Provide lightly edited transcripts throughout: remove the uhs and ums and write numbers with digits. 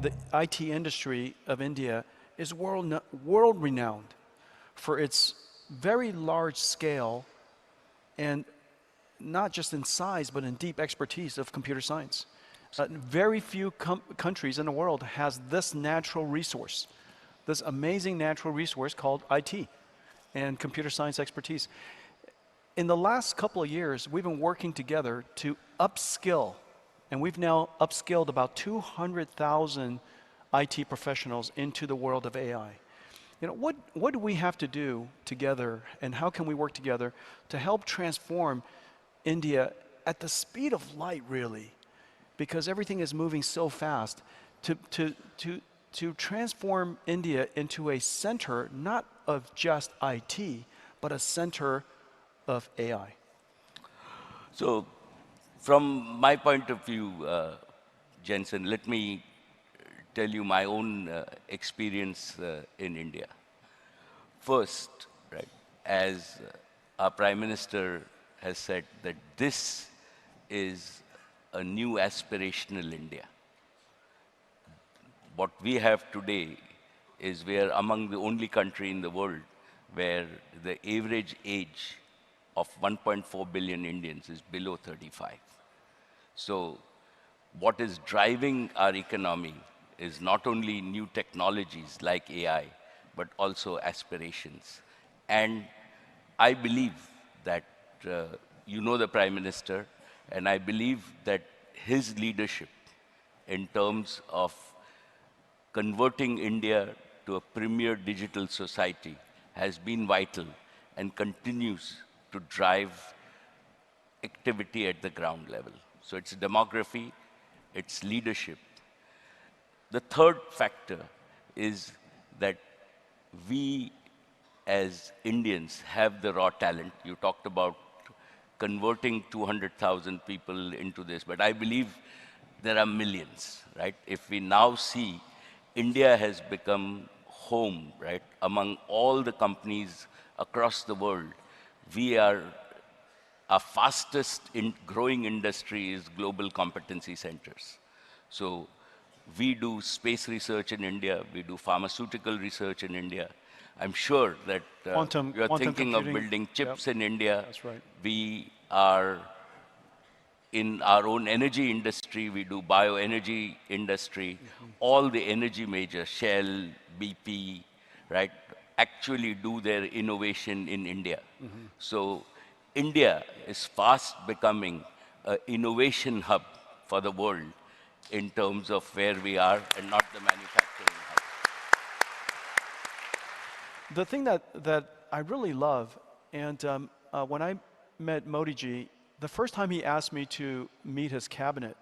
the IT industry of India is world-renowned for its very large scale and not just in size, but in deep expertise of computer science. Very few countries in the world has this natural resource, this amazing natural resource called IT and computer science expertise. In the last couple of years, we've been working together to upskill, and we've now upskilled about 200,000 IT professionals into the world of AI. You know, what do we have to do together, and how can we work together to help transform India at the speed of light, really? Because everything is moving so fast, to transform India into a center, not of just IT, but a center of AI. So, from my point of view, Jansen, let me tell you my own experience in India. First, right, as our Prime Minister has said, that this is a new aspirational India. What we have today is we are among the only country in the world where the average age of 1.4 billion Indians is below 35. So what is driving our economy is not only new technologies like AI, but also aspirations. And I believe that, you know the Prime Minister, and I believe that his leadership in terms of converting India to a premier digital society has been vital and continues to drive activity at the ground level. So it's demography, it's leadership. The third factor is that we as Indians have the raw talent. You talked about converting 200,000 people into this, but I believe there are millions, right? If we now see India has become home, right, among all the companies across the world, our fastest growing industry is global competency centers. So we do space research in India, we do pharmaceutical research in India. I'm sure that you're thinking of building chips in India. That's right. We are in our own energy industry, we do bioenergy industry. All the energy majors, Shell, BP, right, actually do their innovation in India. So India is fast becoming an innovation hub for the world in terms of where we are and not the manufacturing hub. The thing that I really love, and when I met Modi ji, the first time he asked me to meet his cabinet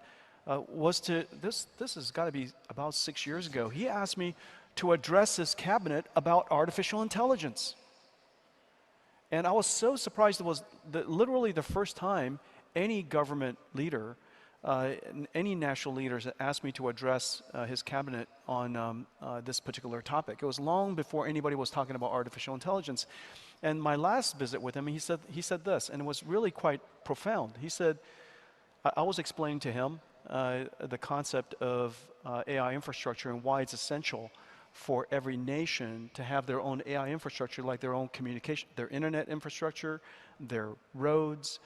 was this has got to be about 6 years ago. He asked me to address his cabinet about artificial intelligence. And I was so surprised. It was literally the first time any government leader, any national leaders asked me to address his cabinet on this particular topic. It was long before anybody was talking about artificial intelligence. And my last visit with him, he said this, and it was really quite profound. He said, I was explaining to him the concept of AI infrastructure and why it's essential for every nation to have their own AI infrastructure, like their own communication, their internet infrastructure, their roads,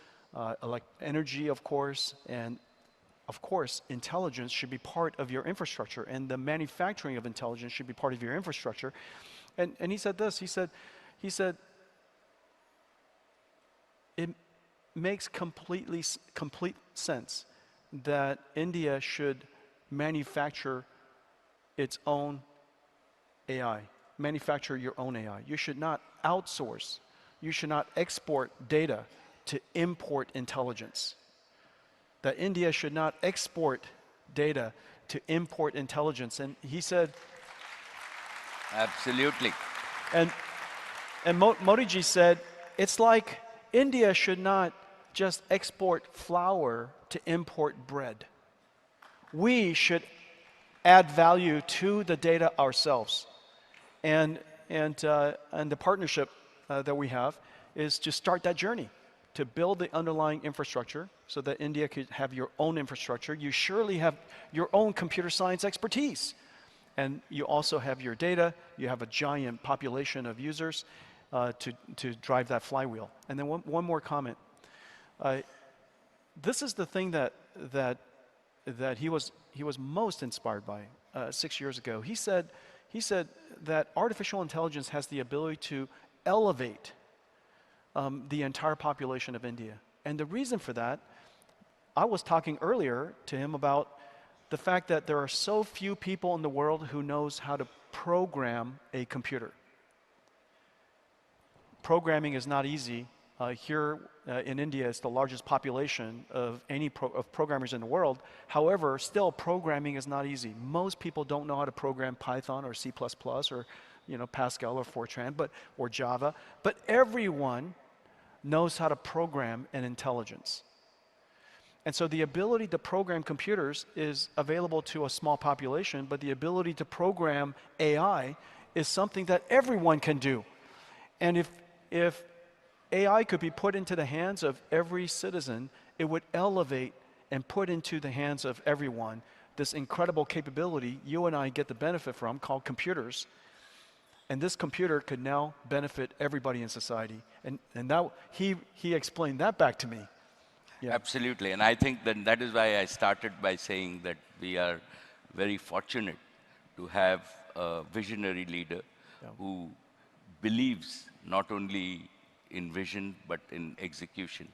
like energy, of course, and of course, intelligence should be part of your infrastructure, and the manufacturing of intelligence should be part of your infrastructure. And he said this, he said, it makes complete sense that India should manufacture its own AI, manufacture your own AI. You should not outsource. You should not export data to import intelligence. That India should not export data to import intelligence. And he said... Absolutely. And Modi ji said, it's like India should not just export flour to import bread. We should add value to the data ourselves. And the partnership that we have is to start that journey, to build the underlying infrastructure so that India could have your own infrastructure. You surely have your own computer science expertise. and you also have your data. You have a giant population of users to drive that flywheel. And then one more comment. This is the thing that he was most inspired by 6 years ago. He said that artificial intelligence has the ability to elevate the entire population of India. And the reason for that, I was talking earlier to him about the fact that there are so few people in the world who knows how to program a computer. Programming is not easy. Here in India, it's the largest population of any programmers in the world. However, still programming is not easy. Most people don't know how to program Python or C++ or Pascal or Fortran or Java, but everyone knows how to program an intelligence. And so the ability to program computers is available to a small population, but the ability to program AI is something that everyone can do. And if AI could be put into the hands of every citizen, it would elevate and put into the hands of everyone this incredible capability you and I get the benefit from, called computers. And this computer could now benefit everybody in society. And that, he explained that back to me. Yeah. Absolutely. And I think that is why I started by saying that we are very fortunate to have a visionary leader who believes not only in vision but in execution.